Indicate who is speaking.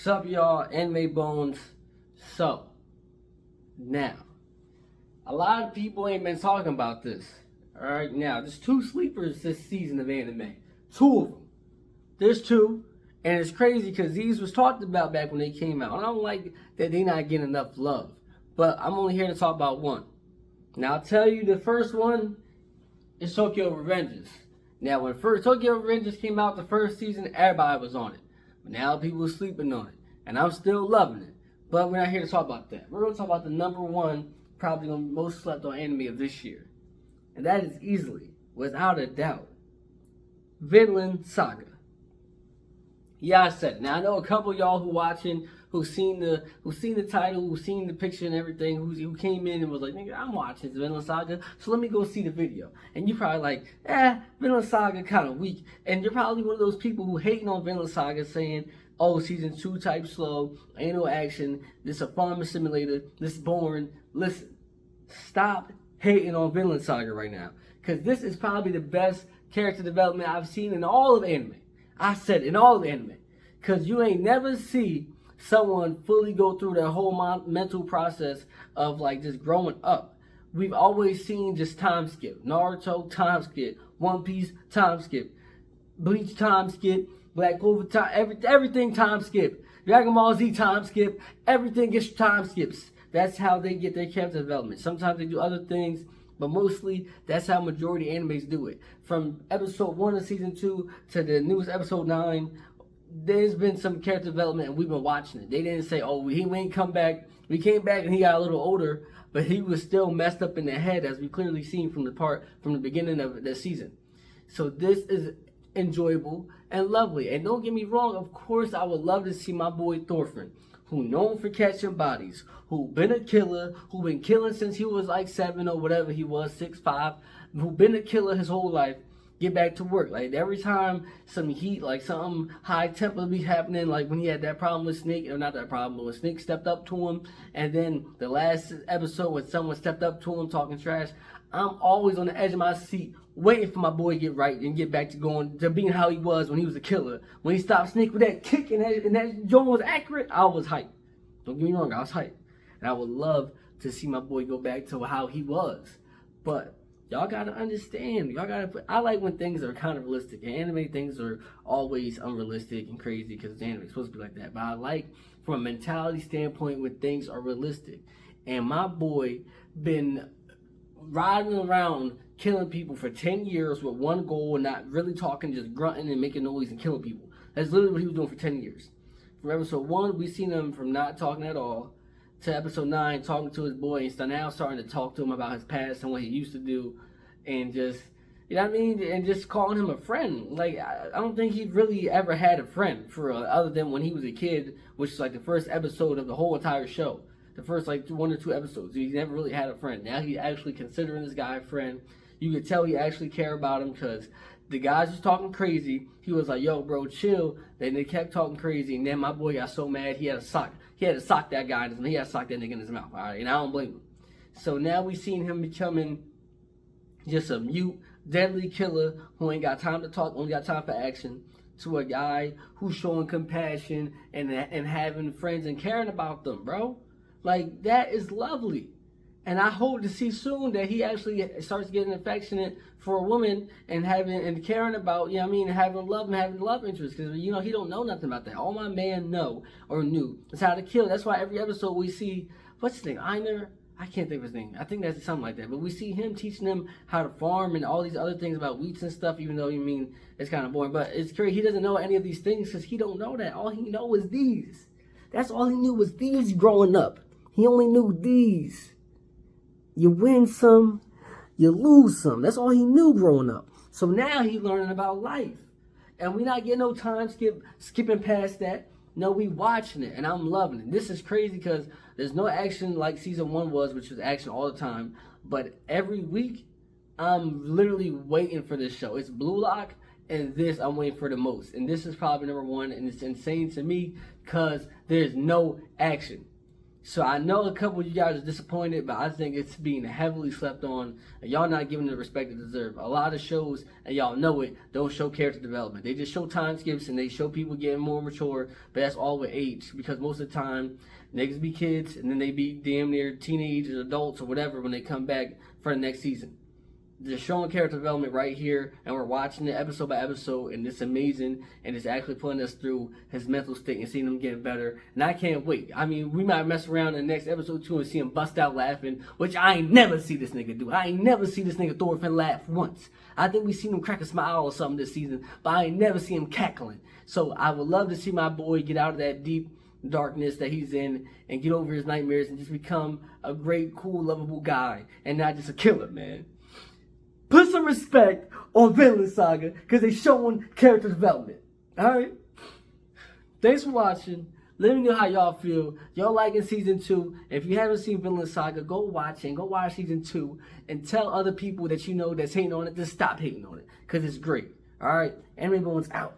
Speaker 1: Sup, y'all? Anime Bones. So, now, a lot of people ain't been talking about this. Alright, now, there's two sleepers this season of anime. Two of them. There's two. And it's crazy because these was talked about back when they came out. And I don't like that they not getting enough love. But I'm only here to talk about one. Now, I'll tell you, the first one is Tokyo Revengers. Now, when first Tokyo Revengers came out, the first season, everybody was on it. But now people are sleeping on it. And I'm still loving it. But we're not here to talk about that. We're going to talk about the number one, probably the most slept on anime of this year. And that is easily, without a doubt, Vinland Saga. Yeah, I said it. Now I know a couple of y'all who watching, who've seen the title, who've seen the picture and everything, who came in and was like, nigga, I'm watching Vinland Saga, so let me go see the video. And you probably like, Vinland Saga kind of weak. And you're probably one of those people who hating on Vinland Saga, saying, oh, season 2 type slow, ain't no action, this is a farming simulator, this is boring. Listen, stop hating on Vinland Saga right now, because this is probably the best character development I've seen in all of anime. I said in all of anime, because you ain't never see someone fully go through their whole mental process of like just growing up. We've always seen just time skip. Naruto, time skip. One Piece, time skip. Bleach, time skip. Black Clover, everything time skip. Dragon Ball Z, time skip. Everything gets time skips. That's how they get their character development. Sometimes they do other things, but mostly that's how majority animes do it. From episode 1 of season 2 to the newest episode 9, there's been some character development and we've been watching it. They didn't say, oh, he ain't come back. We came back and he got a little older, but he was still messed up in the head, as we clearly seen from the beginning of the season. So this is enjoyable and lovely. And don't get me wrong, of course I would love to see my boy Thorfinn, who known for catching bodies, who been a killer, who been killing since he was like 7 or whatever he was, 6, 5, who been a killer his whole life, get back to work. Like every time some heat, like something high temper be happening, like when he had that problem with Snake, or not that problem, but when Snake stepped up to him, and then the last episode when someone stepped up to him talking trash, I'm always on the edge of my seat waiting for my boy to get right and get back to being how he was when he was a killer. When he stopped Snake with that kick and that joint was accurate, I was hyped. Don't get me wrong, I was hyped. And I would love to see my boy go back to how he was. But y'all gotta understand, I like when things are kind of realistic. And anime things are always unrealistic and crazy because anime is supposed to be like that. But I like from a mentality standpoint when things are realistic. And my boy been riding around killing people for 10 years with one goal and not really talking, just grunting and making noise and killing people. That's literally what he was doing for 10 years. From episode 1, we seen him from not talking at all to episode 9 talking to his boy and now starting to talk to him about his past and what he used to do and just, you know what I mean? And just calling him a friend. Like, I don't think he really ever had a friend for other than when he was a kid, which is like the first episode of the whole entire show. The first like 1 or 2 episodes. He never really had a friend. Now he's actually considering this guy a friend. You could tell he actually care about him because the guys was talking crazy. He was like, yo, bro, chill. Then they kept talking crazy. And then my boy got so mad, he had to sock that guy in his mouth. He had to sock that nigga in his mouth. All right, and I don't blame him. So now we seen him becoming just a mute, deadly killer who ain't got time to talk, only got time for action, to a guy who's showing compassion and having friends and caring about them, bro. Like, that is lovely. And I hope to see soon that he actually starts getting affectionate for a woman and caring about, you know what I mean, having love and having love interest. Because, you know, he don't know nothing about that. All my man knew is how to kill. That's why every episode we see, what's his name, Einar? I can't think of his name. I think that's something like that. But we see him teaching them how to farm and all these other things about wheats and stuff, even though, you mean, it's kind of boring. But it's crazy. He doesn't know any of these things because he don't know that. All he know is these. That's all he knew was these growing up. He only knew these. You win some, you lose some. That's all he knew growing up. So now he's learning about life. And we not getting no time skipping past that. No, we watching it, and I'm loving it. This is crazy because there's no action like season 1 was, which was action all the time. But every week, I'm literally waiting for this show. It's Blue Lock, and this I'm waiting for the most. And this is probably number 1, and it's insane to me because there's no action. So I know a couple of you guys are disappointed, but I think it's being heavily slept on, and y'all not giving it the respect it deserve. A lot of shows, and y'all know it, don't show character development. They just show time skips and they show people getting more mature, but that's all with age, because most of the time niggas be kids and then they be damn near teenagers, adults, or whatever when they come back for the next season. They're showing character development right here, and we're watching it episode by episode, and it's amazing, and it's actually putting us through his mental state and seeing him getting better, and I can't wait. I mean, we might mess around in the next episode too and see him bust out laughing, which I ain't never see this nigga do. I ain't never see this nigga Thorfinn laugh once. I think we seen him crack a smile or something this season, but I ain't never see him cackling. So I would love to see my boy get out of that deep darkness that he's in and get over his nightmares and just become a great, cool, lovable guy and not just a killer, man. Put some respect on Vinland Saga because they showing character development. Alright? Thanks for watching. Let me know how y'all feel. Y'all liking season 2. If you haven't seen Vinland Saga, go watch it. Go watch season 2 and tell other people that you know that's hating on it to stop hating on it because it's great. Alright? Anime Bones out.